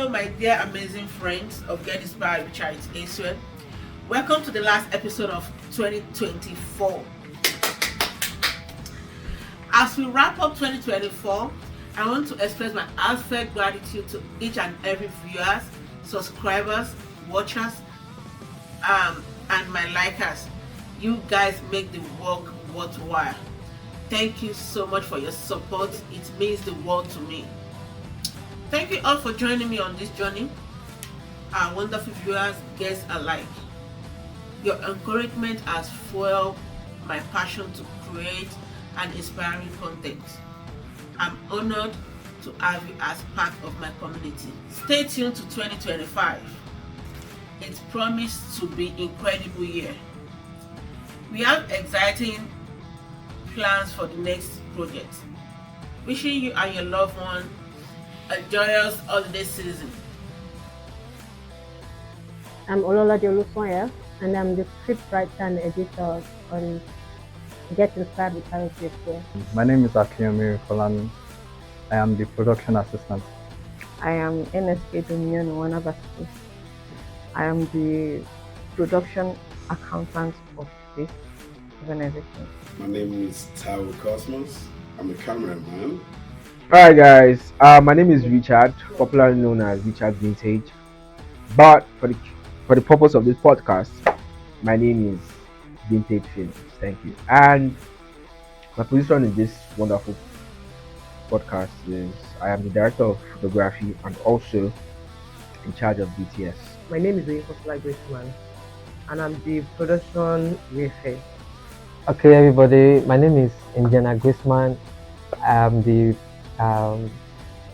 Hello, my dear amazing friends of Get Inspired with Charity Esue. Welcome to the last episode of 2024. As we wrap up 2024, I want to express my heartfelt gratitude to each and every viewers, subscribers, watchers, and my likers. You guys make the work worthwhile. Thank you so much for your support. It means the world to me. Thank you all for joining me on this journey. Our wonderful viewers, guests alike. Your encouragement has fueled my passion to create an inspiring content. I'm honored to have you as part of my community. Stay tuned to 2025. It's promised to be an incredible year. We have exciting plans for the next project. Wishing you and your loved one a joyous holiday season. I'm Ololade Olusoye, and I'm the scriptwriter and editor on Get Inspired with Charity Esue. My name is Akiyomi Folani. I am the production assistant. I am NSK Dominion University. I am the production accountant of this organization. My name is Tao Cosmos. I'm a cameraman. Alright guys, my name is Richard, popularly known as Richard Vintage. But for the purpose of this podcast, my name is Vintage Films. Thank you. And my position in this wonderful podcast is I am the director of photography and also in charge of BTS. My name is Giwce, and I'm the production VFX. Okay, everybody. My name is Indiana Grisman. I am the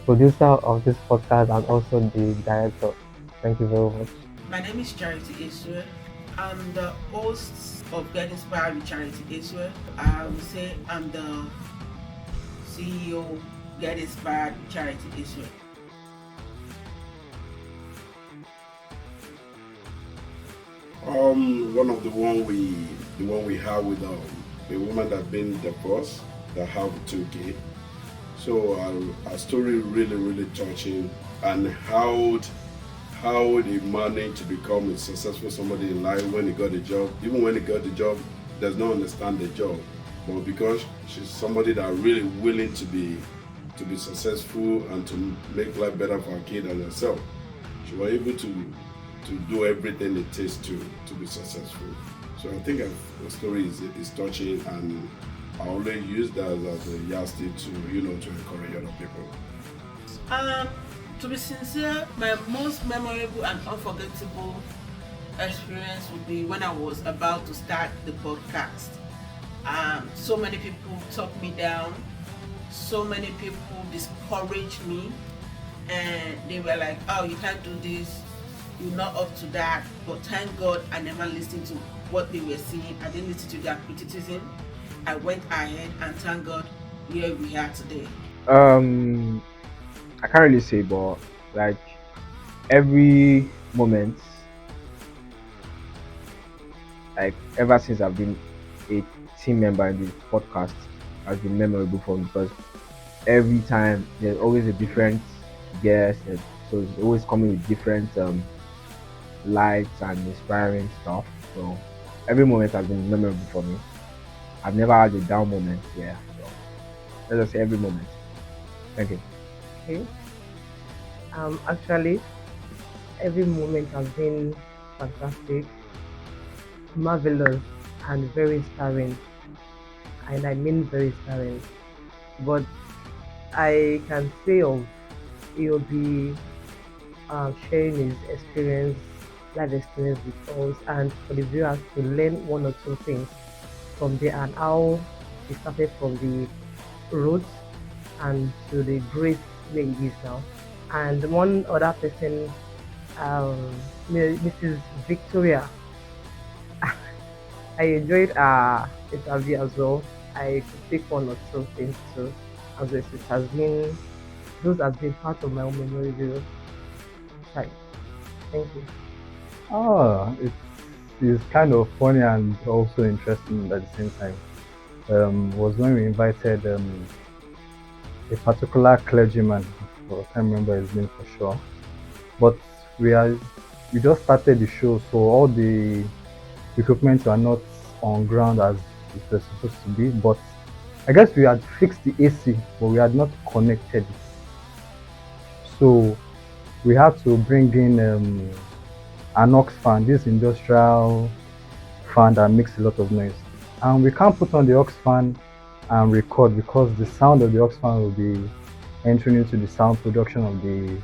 producer of this podcast and also the director. Thank you very much. My name is Charity Esue. I'm the host of Get Inspired with Charity Esue. I would say I'm the CEO Get Inspired with Charity Esue. One of the one we have with the woman that been divorced that have 2 kids. So our story really touching, and how they managed to become a successful somebody in life when they got the job. Even when they got the job, does not understand the job, but because she's somebody that really willing to be successful and to make life better for her kid and herself, she was able to do everything it takes to be successful. So I think the story is touching, and I always use that as a yardstick to encourage other people. To be sincere, my most memorable and unforgettable experience would be when I was about to start the podcast. So many people talked me down, so many people discouraged me, and they were like, "Oh, you can't do this, you're not up to that." But thank God I never listened to what they were saying. I didn't listen to their criticism. I went ahead, and thank God here we are today. I can't really say, but like every moment, like ever since I've been a team member in the podcast, has been memorable for me because every time there's always a different guest, and so it's always coming with different lights and inspiring stuff. So every moment has been memorable for me. I've never had a down moment. Yeah, so let's just say every moment. Thank you. Okay. Actually, every moment has been fantastic, marvelous, and very inspiring. And I mean very inspiring. But I can say of EOB sharing his experience, life experience with us, and for the viewers to learn 1 or 2 things from there, and how he started from the roots and to the great where he is now. And one other person, Mrs. Victoria, I enjoyed her interview as well. I could take 1 or 2 things too, as well. Those has been part of my own memorable time. Thank you. It's kind of funny and also interesting at the same time. Was when we invited a particular clergyman, I can't remember his name for sure, but we are we just started the show, so all the equipment were not on ground as it was supposed to be. But I guess we had fixed the AC, but we had not connected it. So we had to bring in an aux fan, this industrial fan that makes a lot of noise. And we can't put on the aux fan and record because the sound of the aux fan will be entering into the sound production of the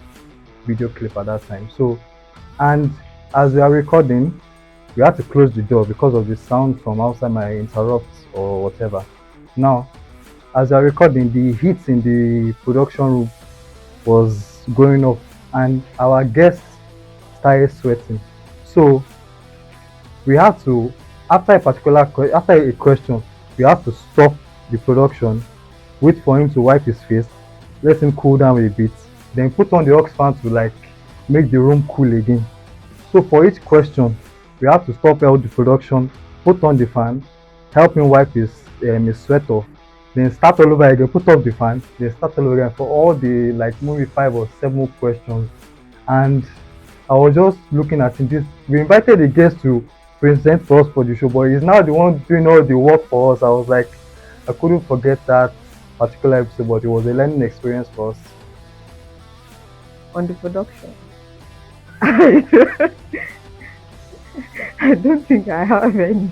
video clip at that time. So, and as we are recording, we had to close the door because of the sound from outside might interrupt or whatever. Now, as we are recording, the heat in the production room was going up, and our guests started sweating. So we have to, after a question, we have to stop the production, wait for him to wipe his face, let him cool down a bit, then put on the aux fan to like make the room cool again. So for each question, we have to stop all the production, put on the fan, help him wipe his sweat off, then start all over again, put off the fan, then start all over again for all the like maybe 5 or 7 questions. And I was just looking at him. This we invited the guest to present for us for the show, but he's now the one doing all the work for us. I was like, I couldn't forget that particular episode, but it was a learning experience for us. On the production. I don't think I have any.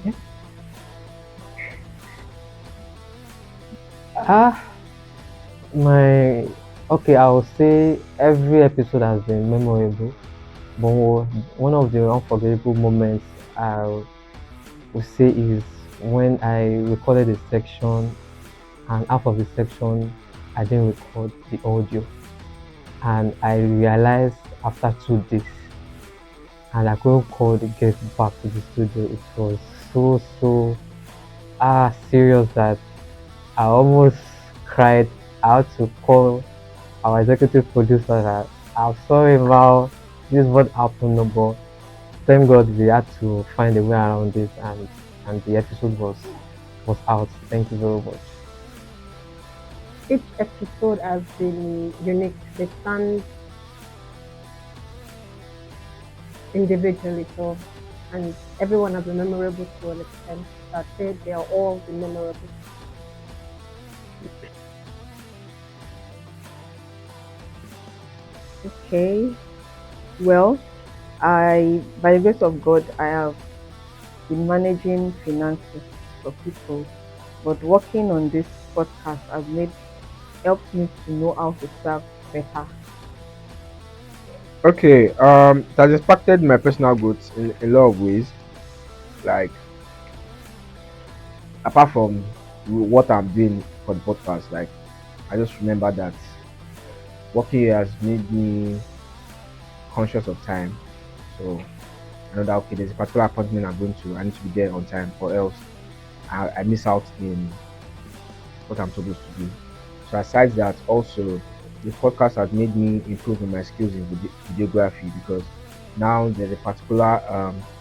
Ah, my okay, I would say every episode has been memorable, but one of the unforgettable moments I would say is when I recorded a section and half of the section I didn't record the audio, and I realized after 2 days, and I couldn't call the guest back to the studio. It was so serious that I almost cried. I had to call our executive producer that I'm sorry, Val, this is what happened, no, but thank God we had to find a way around it, and the episode was out. Thank you very much. Each episode has been unique. They stand individually, so and everyone has been memorable to an extent. That they are all been memorable. Okay. Well, by the grace of God, I have been managing finances for people, but working on this podcast has helped me to know how to serve better. Okay, it has impacted my personal growth in a lot of ways. Like, apart from what I'm doing for the podcast, like, I just remember that working here has made me conscious of time. So I know that okay, there's a particular appointment I'm going to, I need to be there on time, or else I miss out in what I'm supposed to do. So aside that, also the podcast has made me improve in my skills in videography, because now there's a particular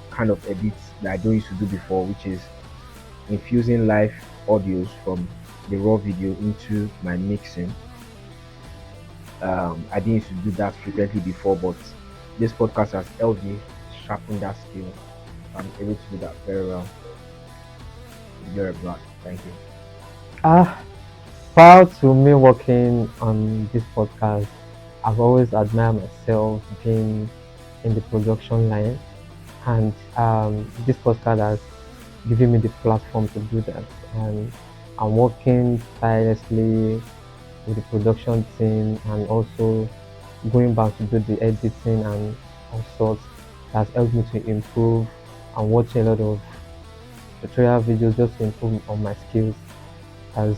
kind of edit that I don't used to do before, which is infusing live audios from the raw video into my mixing. I didn't used to do that frequently before, but this podcast has helped me sharpen that skill. I'm able to do that very well. You're a blood. Thank you. Ah, Prior to me working on this podcast, I've always admired myself being in the production line, and this podcast has given me the platform to do that. And I'm working tirelessly with the production team, and also going back to do the editing and all sorts. That's helped me to improve and watching a lot of tutorial videos just to improve on my skills. Has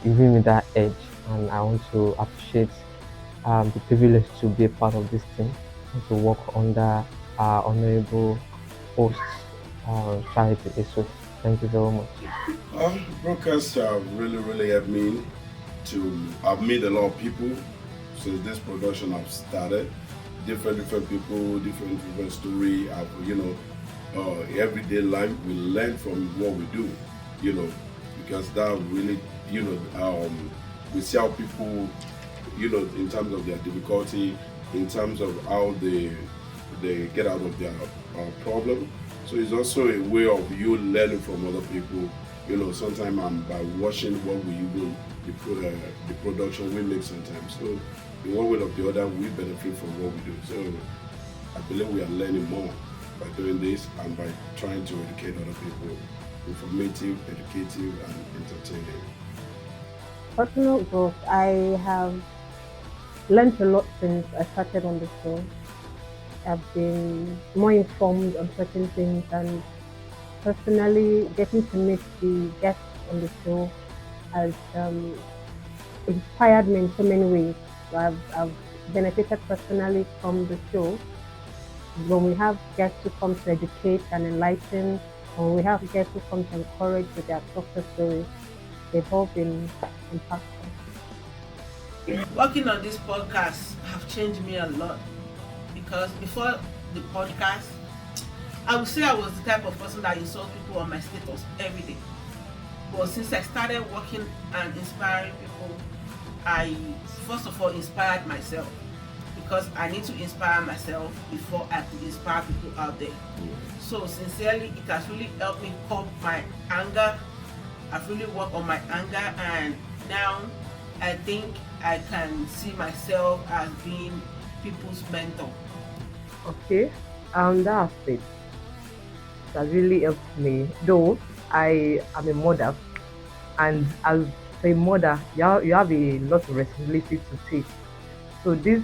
given me that edge, and I want to appreciate the privilege to be a part of this team and to work under our honorable host, Charity Esue. Thank you very much. Broadcasts have really helped me to. I've met a lot of people since this production I've started. Different people, different story. Everyday life we learn from what we do. Because that really, we see how people, in terms of their difficulty, in terms of how they get out of their problem. So it's also a way of you learning from other people. You know, sometimes by watching what we even the production we make sometimes. So in one way or the other, we benefit from what we do. So I believe we are learning more by doing this and by trying to educate other people, informative, educative, and entertaining. Personal growth. I have learned a lot since I started on the show. I've been more informed on certain things, and personally getting to meet the guests on the show has inspired me in so many ways. So I've benefited personally from the show. When we have guests who come to educate and enlighten, when we have guests who come to encourage with their success stories, they've all been impactful. Working on this podcast have changed me a lot because before the podcast, I would say I was the type of person that insult people on my status every day. But since I started working and inspiring people, I first of all inspired myself because I need to inspire myself before I could inspire people out there. So sincerely, it has really helped me curb my anger. I've really worked on my anger, and now I think I can see myself as being people's mentor. Okay, that aspect that really helped me. Though I am a mother, and as a mother, you have a lot of responsibility to take. So this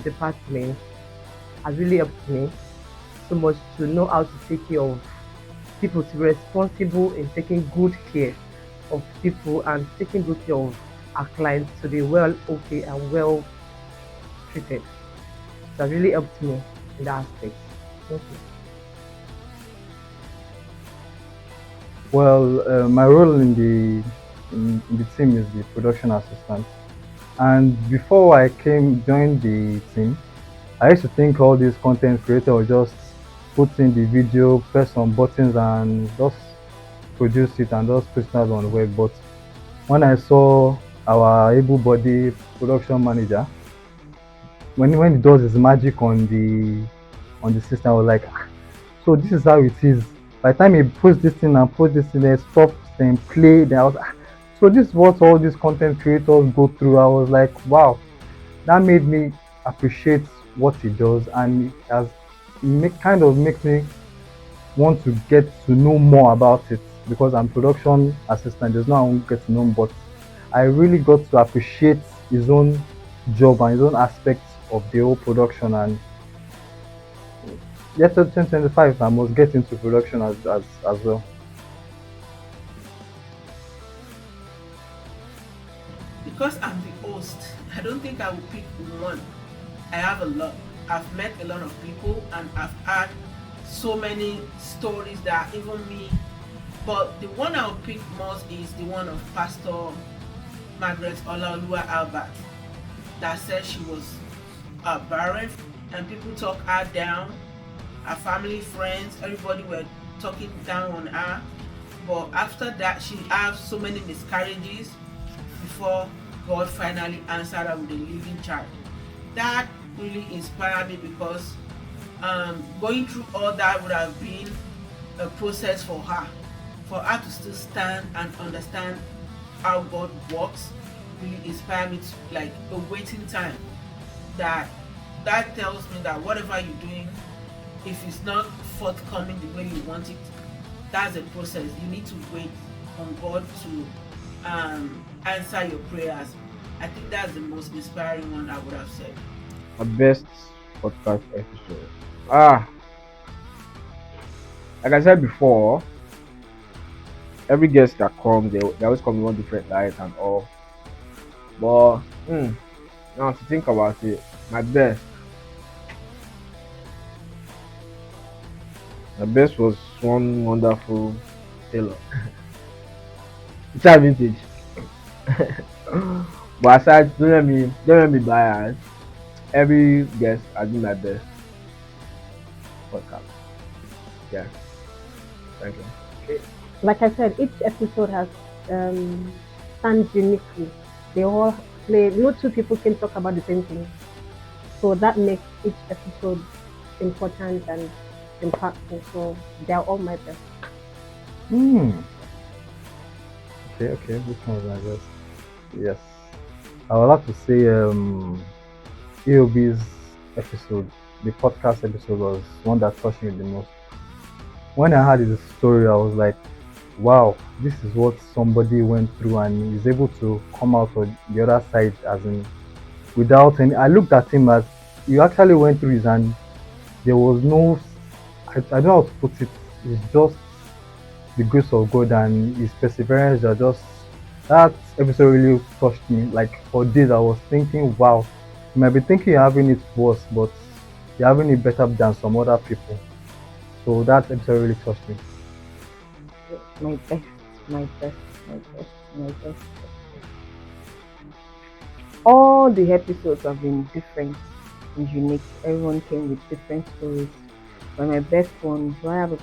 department has really helped me so much to know how to take care of people, to be responsible in taking good care of people and taking good care of our clients to be well, okay, and well treated. That really helped me in that aspect. Thank you. Well, my role in the team is the production assistant. And before I joined the team, I used to think all these content creators were just put in the video, press some buttons, and just produce it and just put it out on the web. But when I saw our able-bodied production manager, when he does his magic on the system, I was like, "Ah, so this is how it is." By the time he puts this thing and puts this in there, stop and play, then I was, "Ah, so this is what all these content creators go through." I was like, wow, that made me appreciate what he does, and kind of makes me want to get to know more about it because I'm production assistant. There's no I won't get to know him, but I really got to appreciate his own job and his own aspects of the whole production. And yet 2025 I must get into production as well. Because I'm the host, I don't think I will pick one. I have a lot. I've met a lot of people and I've had so many stories that even me. But the one I'll pick most is the one of Pastor Margaret Olaoluwa Albert that said she was barren and people talk her down. Her family, friends, everybody were talking down on her. But after that, she had so many miscarriages before God finally answered her with a living child. That really inspired me because going through all that would have been a process for her. For her to still stand and understand how God works really inspired me to like a waiting time. That tells me that whatever you're doing, if it's not forthcoming the way you want it, that's a process. You need to wait on God to answer your prayers. I think that's the most inspiring one I would have said. My best podcast episode. Ah, like I said before, every guest that comes, they always come in one different light and all. But now to think about it, my best was one wonderful tailor. It's a vintage. But aside, don't let me bias. Every guest has been my best podcast. Yeah. Thank you. Like I said, each episode has stands uniquely. They all play. No two people can talk about the same thing. So that makes each episode important and impactful. So they're all my best. Hmm. Okay. Which one was my best? Yes. I would like to say EOB's episode, the podcast episode, was one that touched me the most. When I heard his story, I was like, wow, this is what somebody went through and is able to come out on the other side as in without any. I looked at him as you actually went through this and there was no, I don't know how to put it, it's just the grace of God and his perseverance that just, that episode really touched me. Like for days I was thinking, wow, you might be thinking you're having it worse, but you're having it better than some other people. So that episode really touched me. My best, my best, my best, my best. All the episodes have been different and unique. Everyone came with different stories. But my best one, do I have a?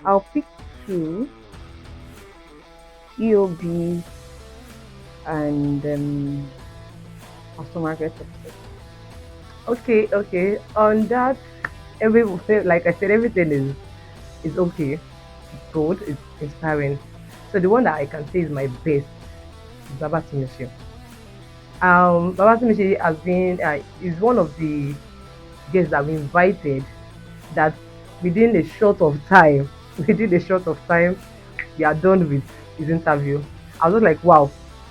I'll pick two: EOB and Pastor Margaret episode. Okay. On that, like I said, everything is okay. It's good. It's inspiring. So the one that I can say is my best is Baba Timishu. Baba Timishu has been is one of the guests that we invited that within a short of time, we are done with his interview. I was just like, wow,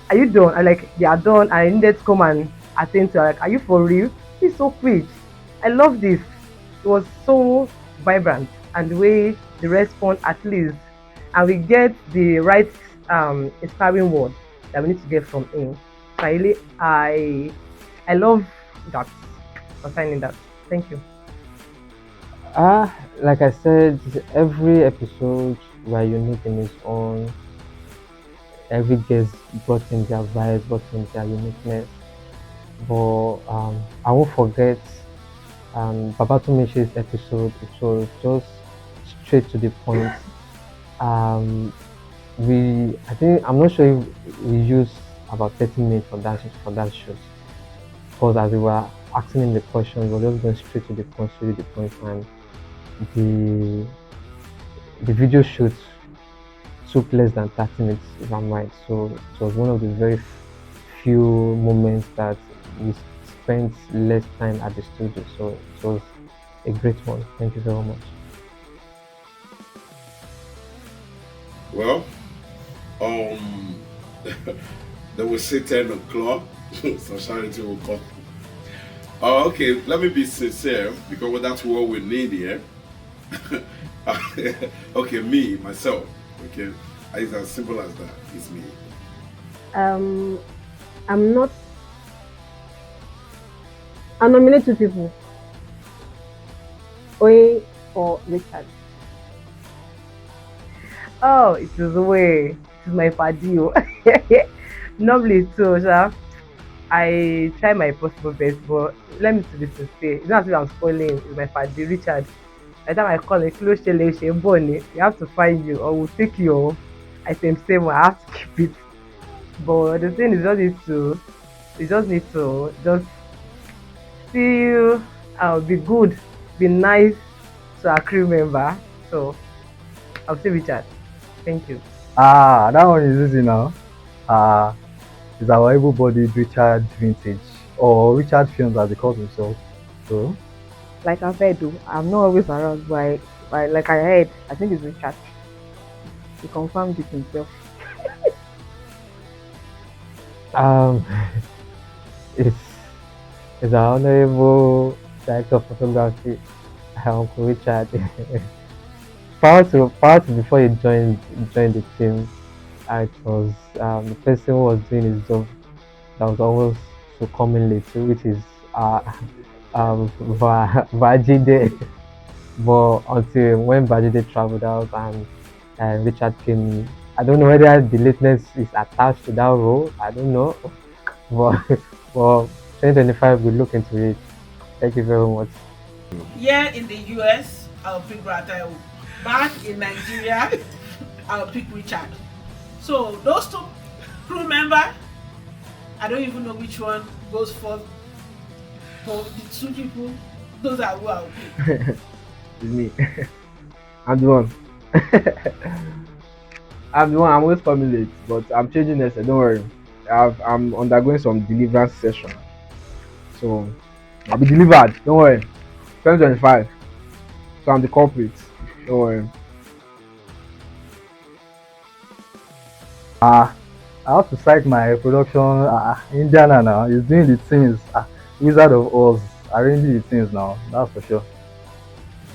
are you done? I like, they are done. I needed to come and attend to her. Like, are you for real? It's so quick. I love this. It was so vibrant and the way the response at least, and we get the right inspiring word that we need to get from him. So I love that concerning that. Thank you. Like I said, every episode were unique in its own. Every guest brought in their vibes, brought in their uniqueness. But I won't forget Babatumishi's episode. It was just straight to the point. I think I'm not sure if we used about 30 minutes for that shoot. Because as we were asking him the questions, we were just going straight to the point, and the the video shoot took less than 30 minutes, if I'm right. So it was one of the very few moments that we spent less time at the studio. So it was a great one. Thank you very much. Well, they will say 10 o'clock, so Charity will come. Oh, okay, let me be sincere because that's what we need here. Okay, me, myself, okay, it's as simple as that. It's me. I'm not. I nominate two people. Oye or Richard. Oh, it is way. It is my padio. Normally, so I try my possible best, but let me to be sincere. It's not as if I'm spoiling. It's my padio, Richard. By the time I call him, close Bonnie, we have to find you, or we'll take your item same. I have to keep it. But the thing is, you just need to just feel, be good, be nice to our crew member. So I'll say Richard. Thank you. That one is easy now. Is our able-bodied Richard Vintage or Richard Films as he calls himself. So, like I've heard, I'm not always around, but like I heard, I think it's Richard. He confirmed it himself. It's our honorable director of photography, Uncle Richard. prior to before he joined the team, it was the person who was doing his job that was always so coming late, which is Vajide. But until when Vajide traveled out and Richard came in, I don't know whether the lateness is attached to that role. I don't know, but for 2025 we look into it. Thank you very much. Here in the US, I'll pick Bratayo. Back in Nigeria, I'll pick Richard. So those two crew members, I don't even know which one goes first But the two people, those are who I'll pick. It's me. I'm the one. I'm the one. I'm always coming late, but I'm changing this. Don't worry. I'm undergoing some deliverance session, so I'll be delivered. Don't worry. 2025. So I'm the culprit. Don't worry. I have to cite my production Indiana now. He's doing the things. Wizard of Oz arranging the things now. That's for sure.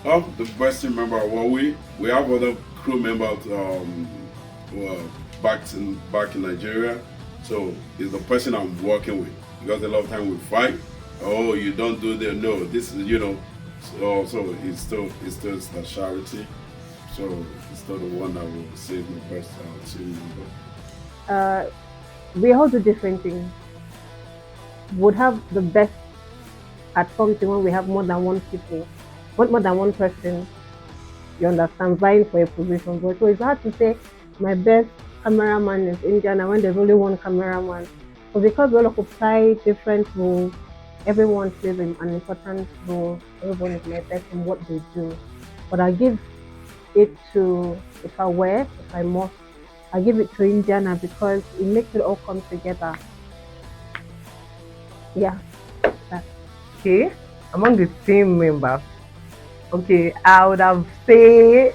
The best team member, well, we have other crew members well, back in Nigeria. So it's the person I'm working with because a lot of time we fight. Oh, you don't do that. No, this is So it's still the Charity. So it's still the one that will save my best team member. We all do different things. Would have the best at something when we have more than one people, more than one person. You understand, vying for a position. But so it's hard to say my best cameraman is Indian and when there's only one cameraman. But because we all occupy different roles, everyone plays an important role. Everyone is my best in what they do. But I give it to, if I must, I give it to Indiana because it makes it all come together. Yeah. Okay, among the team members, okay, I would have said,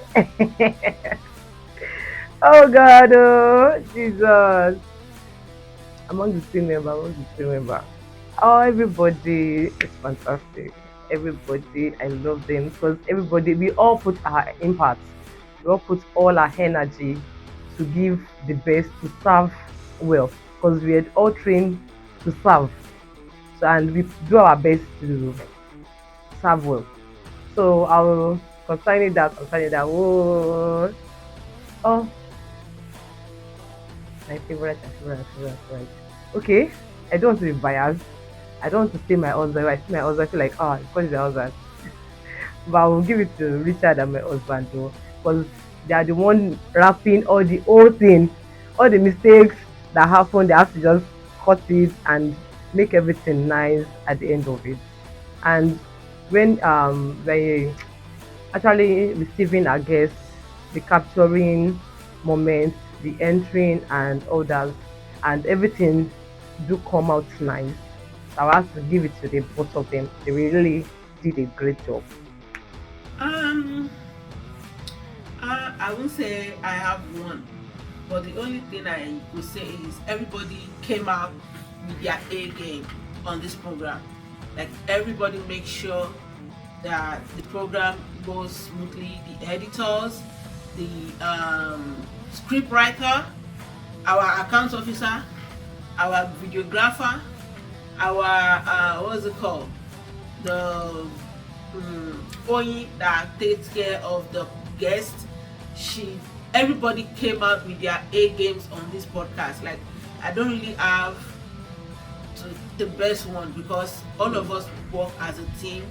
oh God, oh Jesus, among the team members, oh, everybody is fantastic. Everybody, I love them because everybody, we all put our impact, we all put all our energy to give the best, to serve well, because we had all trained to serve. So, and we do our best to serve well. So I will concerning that. Oh, my favorite. Okay, I don't want to be biased. I don't want to say my husband. If I say my husband, I feel like, oh, because he's my husband. But I will give it to Richard and my husband though, because they are the one wrapping all the whole thing, all the mistakes that happen. They have to just cut it and make everything nice at the end of it. And when they actually receiving our guests, the capturing moments, the entering and all that, and everything do come out nice. So I have to give it to the both of them. They really did a great job. Um, I won't say I have one, but the only thing I would say is everybody came out with their A game on this program. Like everybody make sure that the program goes smoothly. The editors, the script writer, our accounts officer, our videographer, our what's it called? The Oyi that takes care of the guests. Everybody came out with their A games on this podcast. Like I don't really have the best one because all of us work as a team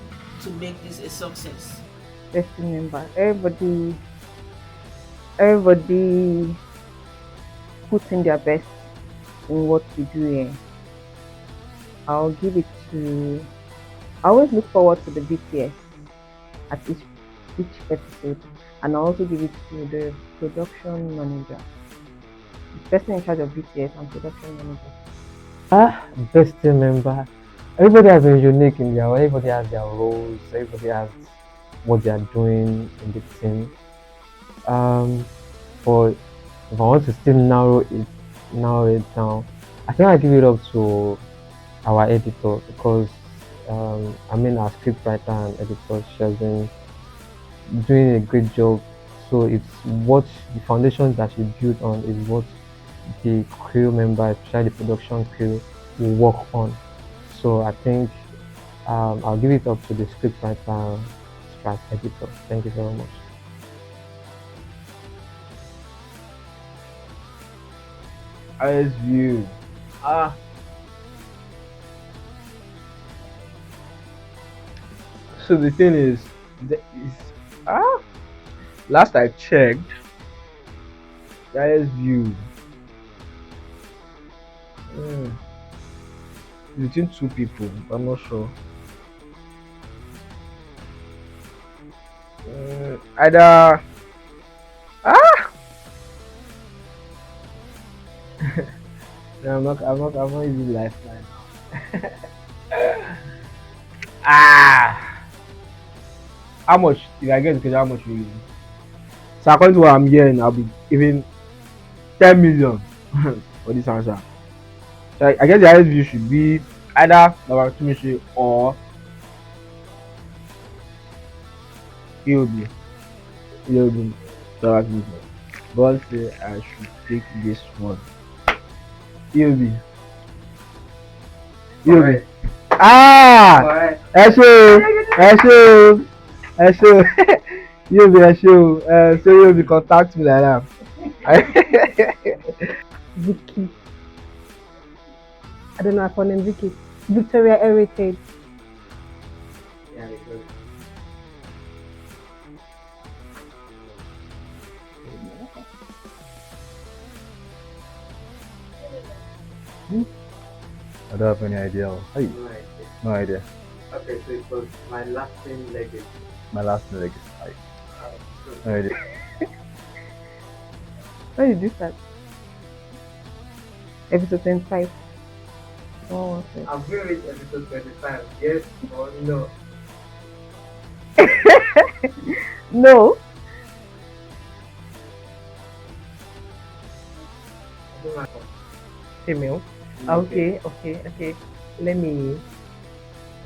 to make this a success. Just remember, everybody puts in their best in what we do here. I'll give it to. I always look forward to the BTS at each episode, and I also give it to the production manager, the person in charge of BTS and production manager. Best team member. Everybody has been unique in their way. Everybody has their roles. Everybody has what they are doing in the team. But if I want to still narrow it down, I think I give it up to our editor because our scriptwriter and editor, she has been doing a great job. So it's what the foundation that she built on is what the crew members, especially the production crew, will work on. So I think I'll give it up to the scriptwriter / editor. Thank you very much. Esue. So the thing is, last I checked, Esue. Between two people, I'm not sure. either ah no, I'm not using lifeline now. Ah, how much if I get because how much will you give me? So according to what I'm hearing, I'll be giving 10 million for this answer. So I guess the highest view should be either Baba Tumishi or EOB. EOB. Baba Tumishi. God say I should take this one. EOB. EOB. Ah! Correct. Ẹ ṣé o, ẹ ṣé o, ẹ ṣé o. EOB ẹ ṣé o. So EOB contact me like that. Vicky. I don't know her name. Vicky. Victoria Heritage. Yeah, I don't have any idea. Hey, no idea. no idea. Okay, so it was my lasting legacy. My last name is Hey, So, no idea. When did you start? Episode 25. Oh, okay. I've been reached episode 25. Yes or no? No. I don't know. Female. Okay. Let me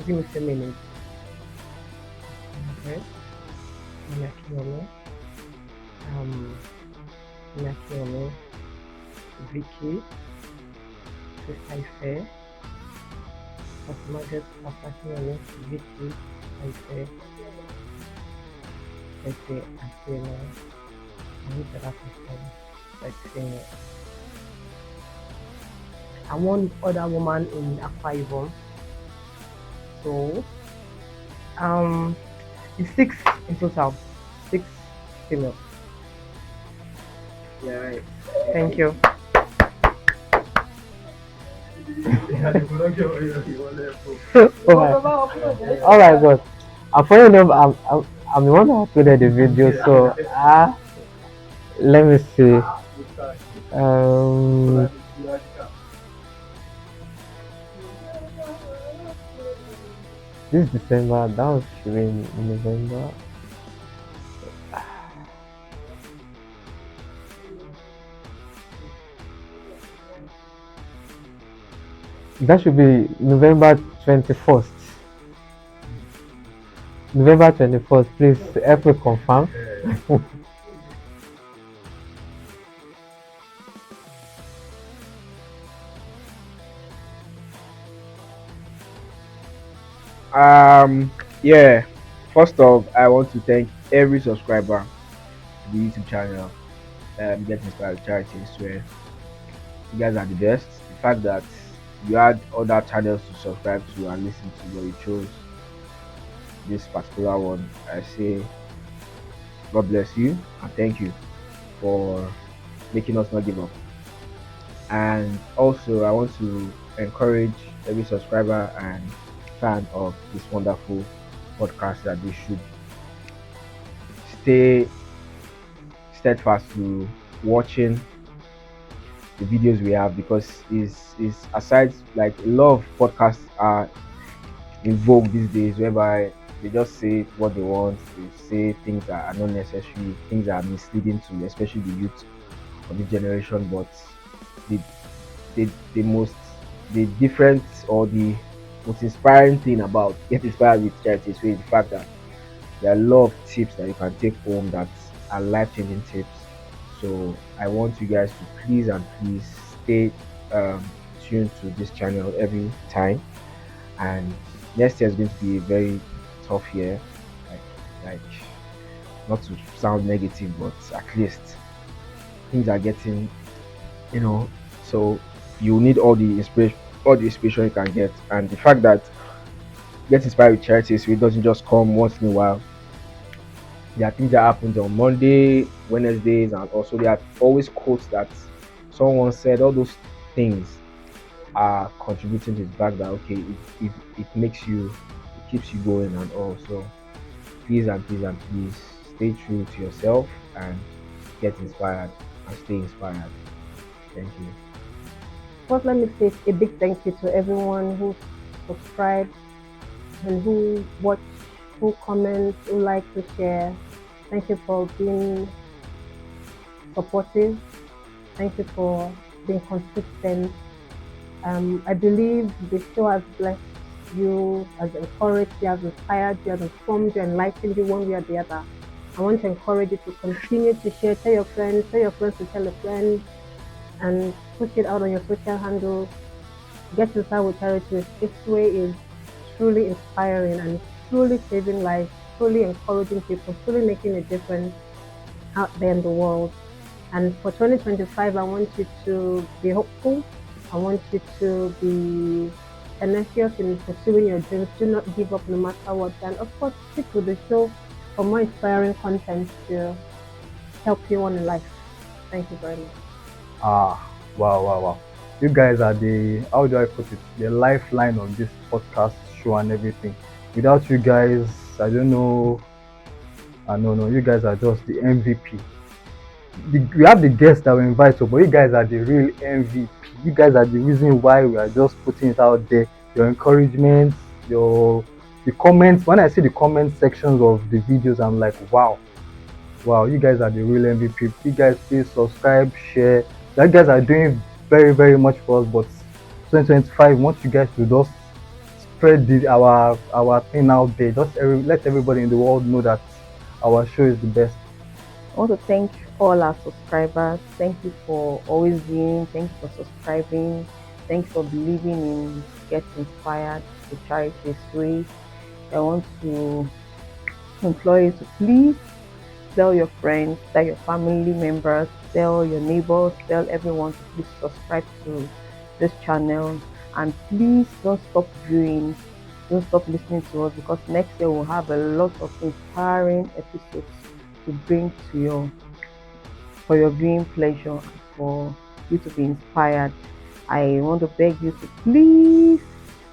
give me a few minutes. Okay. Nakiolo. Nakiolo. Vicky. Sister Ife. Margaret Nakiolo. Vicky. Ife. Ife. Akela. I need to wrap like saying and one other woman in Akwa Ibom. So, it's 6 in total. 6 female. Yeah, right. Thank you. Oh my god. Funny enough, I'm the one who uploaded the video, so let me see. This December, that was in November. That should be November 21st. November 21st, please help me confirm. Yeah. First off, I want to thank every subscriber to the YouTube channel. Get inspired Charity Esue. You guys are the best. The fact that you had other channels to subscribe to and listen to, but you chose this particular one, I say God bless you and thank you for making us not give up. And also, I want to encourage every subscriber and fan of this wonderful podcast that they should stay steadfast to watching the videos we have, because is aside, like, a lot of podcasts are in vogue these days whereby they just say what they want, they say things that are not necessary, things that are misleading to especially the youth of this generation. But the different or the most inspiring thing about Get Inspired with Charity is the fact that there are a lot of tips that you can take home that are life-changing tips. So I want you guys to please stay tuned to this channel every time. And next year is going to be a very tough year. Like not to sound negative, but at least things are getting, so you need all the inspiration you can get. And the fact that Get Inspired with Charity, so it doesn't just come once in a while. There are things that happens on Monday, Wednesdays, and also there are always quotes that someone said. All those things are contributing to the fact that okay, it makes you, it keeps you going and all. So please stay true to yourself and get inspired and stay inspired. Thank you. First, let me say a big thank you to everyone who subscribed and who watch, who comments, who like, who share. Thank you for being supportive. Thank you for being consistent. I believe the show has blessed you, has encouraged you, has inspired you, has informed you, enlightened you one way or the other. I want to encourage you to continue to share. Tell your friends to tell a friend, and push it out on your social handle. Get Inside with Charity Esue is truly inspiring and truly saving lives, truly encouraging people, truly making a difference out there in the world. And for 2025, I want you to be hopeful. I want you to be tenacious in pursuing your dreams. Do not give up no matter what. And of course, stick with the show for more inspiring content to help you on in life. Thank you very much. Wow. You guys are the, how do I put it, the lifeline of this podcast show and everything. Without you guys, I don't know. No, you guys are just the MVP. We have the guests that we invite, but you guys are the real MVP. You guys are the reason why we are just putting it out there. Your encouragement, the comments. When I see the comment sections of the videos, I'm like, wow, you guys are the real MVP. You guys please subscribe, share. You guys are doing very, very much for us. But 2025, want you guys to just spread our thing out there. Just let everybody in the world know that our show is the best. I want to thank all our subscribers. Thank you for always being. Thank you for subscribing. Thank you for believing in Get Inspired with Charity Esue. I want to implore you to please tell your friends, tell your family members, tell your neighbors, tell everyone to please subscribe to this channel. And please don't stop viewing, don't stop listening to us, because next year we'll have a lot of inspiring episodes to bring to you for your viewing pleasure, for you to be inspired. I want to beg you to please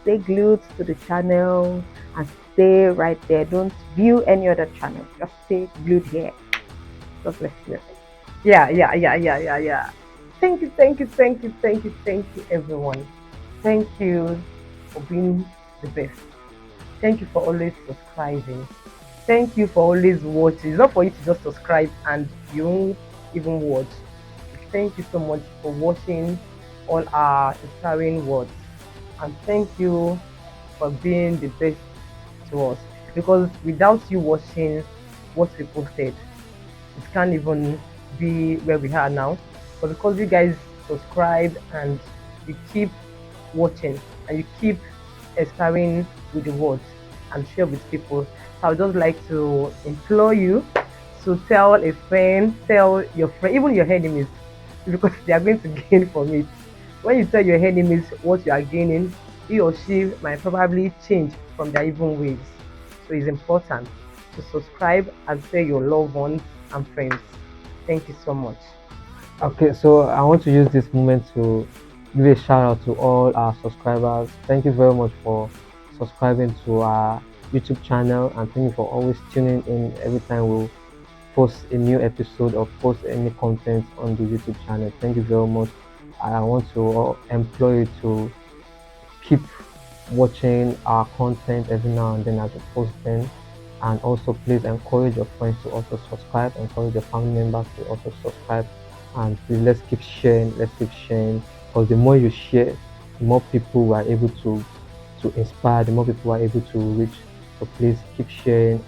stay glued to the channel and stay right there. Don't view any other channel. Just stay glued here. God bless you. Yeah. Thank you, everyone. Thank you for being the best. Thank you for always subscribing. Thank you for always watching. It's not for you to just subscribe and you won't even watch. Thank you so much for watching all our inspiring words. And thank you for being the best to us. Because without you watching what we posted, it can't even be where we are now. But because you guys subscribe and you keep watching and you keep inspiring with the words and share with people, so I would just like to implore you to tell a friend, tell your friend, even your enemies, because they are going to gain from it. When you tell your enemies what you are gaining, he or she might probably change from their evil ways. So it's important to subscribe and tell your loved ones and friends. Thank you so much. Okay, so I want to use this moment to give a shout out to all our subscribers. Thank you very much for subscribing to our YouTube channel, and thank you for always tuning in every time we post a new episode or post any content on the YouTube channel. Thank you very much. I want to implore you to keep watching our content every now and then as we post them, and also please encourage your friends to also subscribe, encourage your family members to also subscribe, and please let's keep sharing, because the more you share, the more people are able to inspire, the more people are able to reach. So please keep sharing,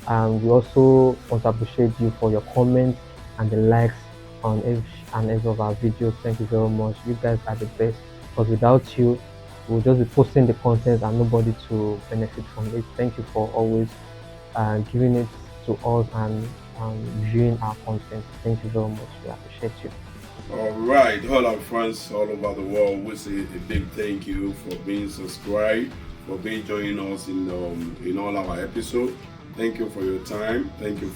and we also want to appreciate you for your comments and the likes on every of our videos. Thank you very much. You guys are the best, because without you we'll just be posting the content and nobody to benefit from it. Thank you for always giving it to us and viewing our content. Thank you very much. We appreciate you. All right, all our friends all over the world, we say a big thank you for being subscribed, for being joining us in all our episodes. Thank you for your time. Thank you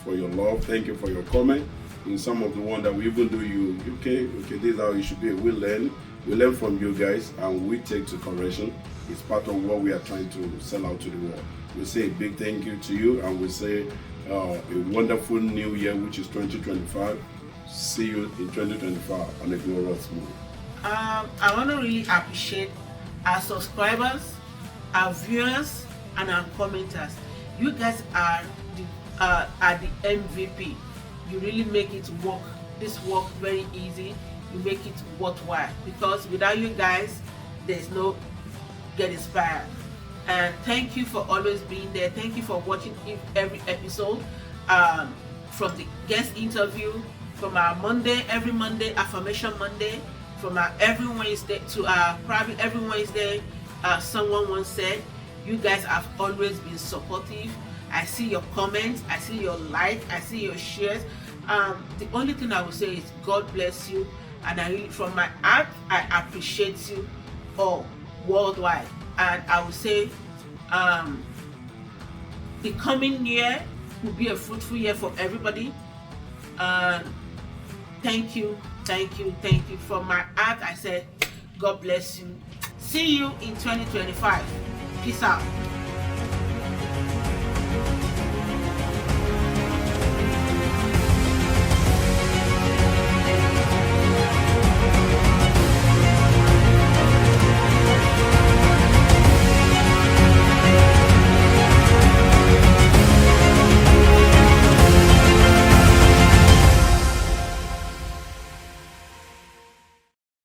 for your love. Thank you for your comment. In some of the one that we even do, okay, this is how it should be. We learn from you guys, and we take to correction. It's part of what we are trying to sell out to the world. We say a big thank you to you, and we say a wonderful new year, which is 2025. See you in 2025 on a glorious move. I want to really appreciate our subscribers, our viewers, and our commenters. You guys are the MVP. You really make it work. This work very easy. You make it worthwhile, because without you guys, there's no Get Inspired. And thank you for always being there. Thank you for watching every episode, from the guest interview, from our every Monday affirmation Monday, from our every Wednesday to our probably every Wednesday. Someone once said, you guys have always been supportive. I see your comments, I see your likes, I see your shares. The only thing I will say is God bless you, and I really, from my heart, I appreciate you all worldwide. And I will say, the coming year will be a fruitful year for everybody. Thank you, thank you, thank you. From my heart, I said, God bless you. See you in 2025. Peace out.